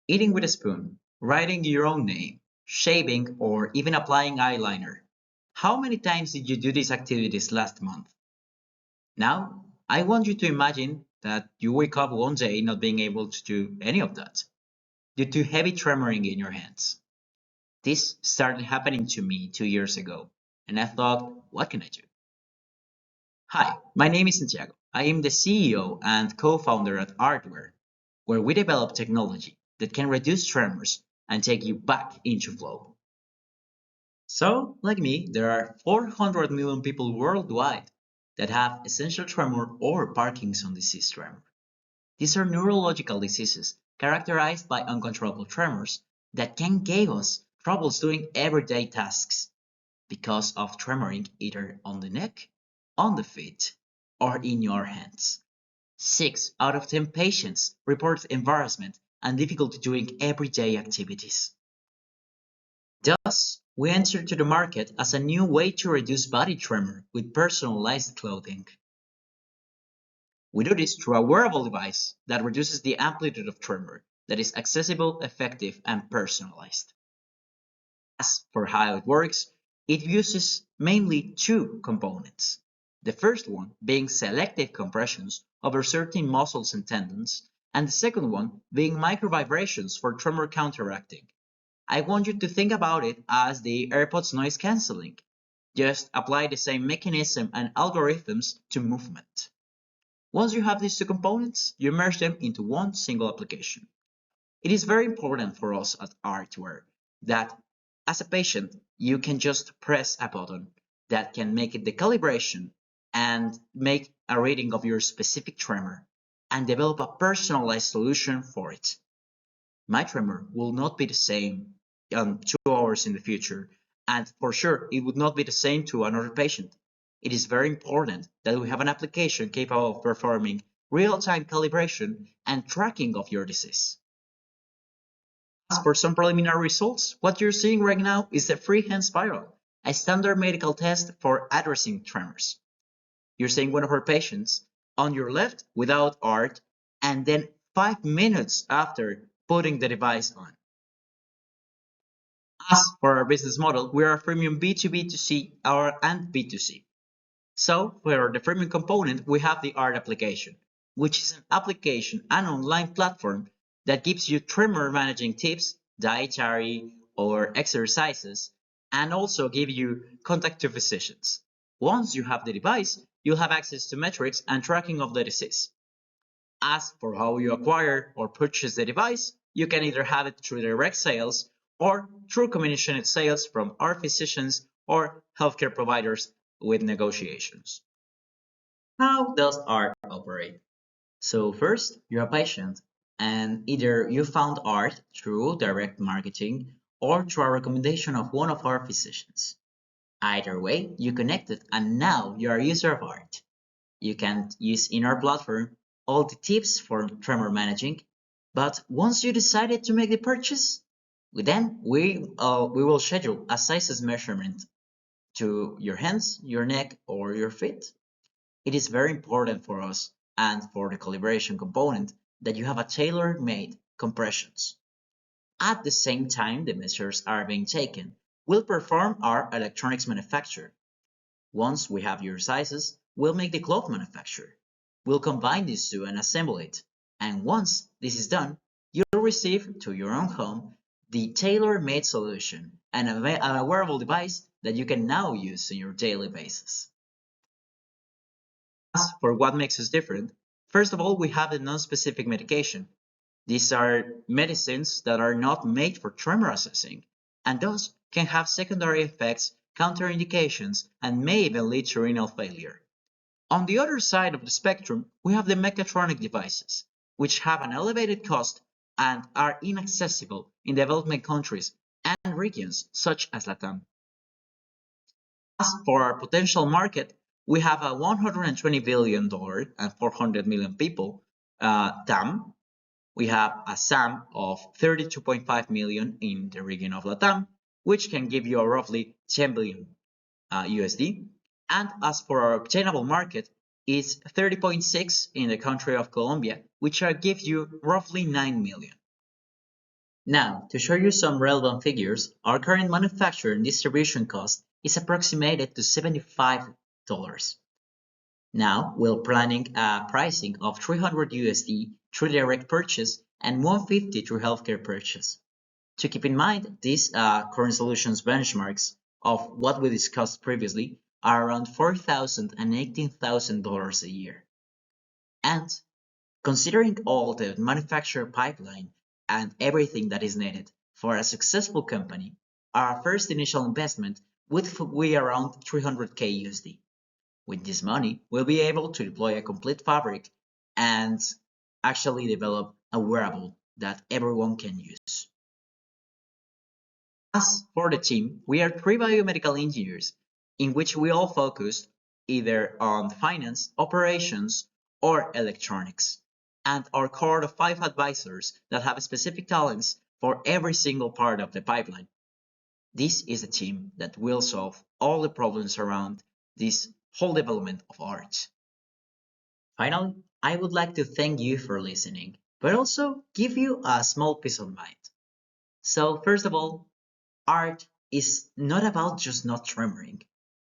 eating with a spoon, writing your own name, shaving, or even applying eyeliner. How many times did you do these activities last month? Now, I want you to imagine that you wake up one day not being able to do any of that due to heavy tremoring in your hands. This started happening to me 2 years ago, and I thought, what can I do? Hi, my name is Santiago. I am the CEO and co-founder at Artware, where we develop technology that can reduce tremors and take you back into flow. So, like me, there are 400 million people worldwide that have essential tremor or Parkinson's disease tremor. These are neurological diseases characterized by uncontrollable tremors that can give us troubles doing everyday tasks because of tremoring either on the neck, on the feet, or in your hands. 6 out of 10 patients report embarrassment and difficulty doing everyday activities. Thus, we entered to the market as a new way to reduce body tremor with personalized clothing. We do this through a wearable device that reduces the amplitude of tremor that is accessible, effective, and personalized. As for how it works, it uses mainly two components. The first one being selective compressions over certain muscles and tendons, and the second one being microvibrations for tremor counteracting. I want you to think about it as the AirPods noise cancelling. Just apply the same mechanism and algorithms to movement. Once you have these two components, you merge them into one single application. It is very important for us at Artware that as a patient, you can just press a button that can make it the calibration and make a reading of your specific tremor and develop a personalized solution for it. My tremor will not be the same 2 hours in the future, and for sure it would not be the same to another patient. It is very important that we have an application capable of performing real-time calibration and tracking of your disease. As for some preliminary results, what you're seeing right now is the freehand spiral, a standard medical test for addressing tremors. You're seeing one of our patients on your left without art, and then 5 minutes after putting the device on. As for our business model, we are a freemium B2B2C and B2C. So for the freemium component, we have the art application, which is an application and online platform that gives you tremor managing tips, dietary or exercises, and also give you contact to physicians. Once you have the device, you'll have access to metrics and tracking of the disease. As for how you acquire or purchase the device, you can either have it through direct sales or through commissioned sales from our physicians or healthcare providers with negotiations. How does art operate? So first, you're a patient, and either you found art through direct marketing or through a recommendation of one of our physicians. Either way, you connected and now you're a user of art. You can use in our platform all the tips for tremor managing, but once you decided to make the purchase, we will schedule a sizes measurement to your hands, your neck, or your feet. It is very important for us and for the calibration component that you have a tailor-made compressions. At the same time the measures are being taken, we'll perform our electronics manufacture. Once we have your sizes, we'll make the cloth manufacture. We'll combine these two and assemble it. And once this is done, you'll receive to your own home the tailor-made solution and a wearable device that you can now use on your daily basis. As for what makes us different, first of all, we have the non-specific medication. These are medicines that are not made for tremor assessing, and thus can have secondary effects, counterindications, and may even lead to renal failure. On the other side of the spectrum, we have the mechatronic devices, which have an elevated cost and are inaccessible in developing countries and regions such as Latam. As for our potential market, we have a $120 billion and 400 million people TAM. We have a SAM of 32.5 million in the region of Latam, which can give you a roughly 10 billion USD. And as for our obtainable market, is 30.6 in the country of Colombia, which gives you roughly 9 million. Now, to show you some relevant figures, our current manufacture and distribution cost is approximated to $75. Now, we're planning a pricing of 300 USD through direct purchase and 150 through healthcare purchase. To keep in mind, these current solutions benchmarks of what we discussed previously are around $4,000 and $18,000 a year. And considering all the manufacturer pipeline and everything that is needed for a successful company, our first initial investment would be around 300k USD. With this money, we'll be able to deploy a complete fabric and actually develop a wearable that everyone can use. As for the team, we are three biomedical engineers in which we all focus either on finance, operations, or electronics, and our core of 5 advisors that have specific talents for every single part of the pipeline. This is a team that will solve all the problems around this whole development of art. Finally, I would like to thank you for listening, but also give you a small peace of mind. So first of all, art is not about just not tremoring.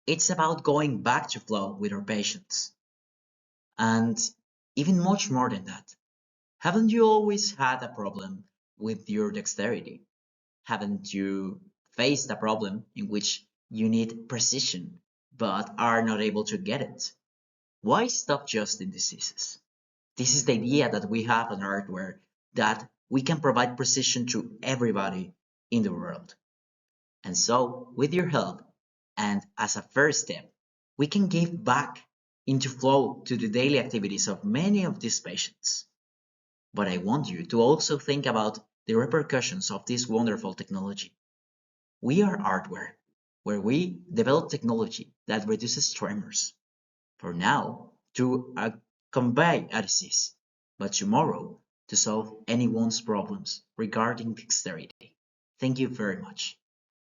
It's about going back to flow with our patients. And even much more than that. Haven't you always had a problem with your dexterity? Haven't you faced a problem in which you need precision but are not able to get it? Why stop just in diseases? This is the idea that we have on hardware that we can provide precision to everybody in the world. And so, with your help, and as a first step, we can give back into flow to the daily activities of many of these patients. But I want you to also think about the repercussions of this wonderful technology. We are hardware, where we develop technology that reduces tremors. For now, to convey a disease, but tomorrow to solve anyone's problems regarding dexterity. Thank you very much.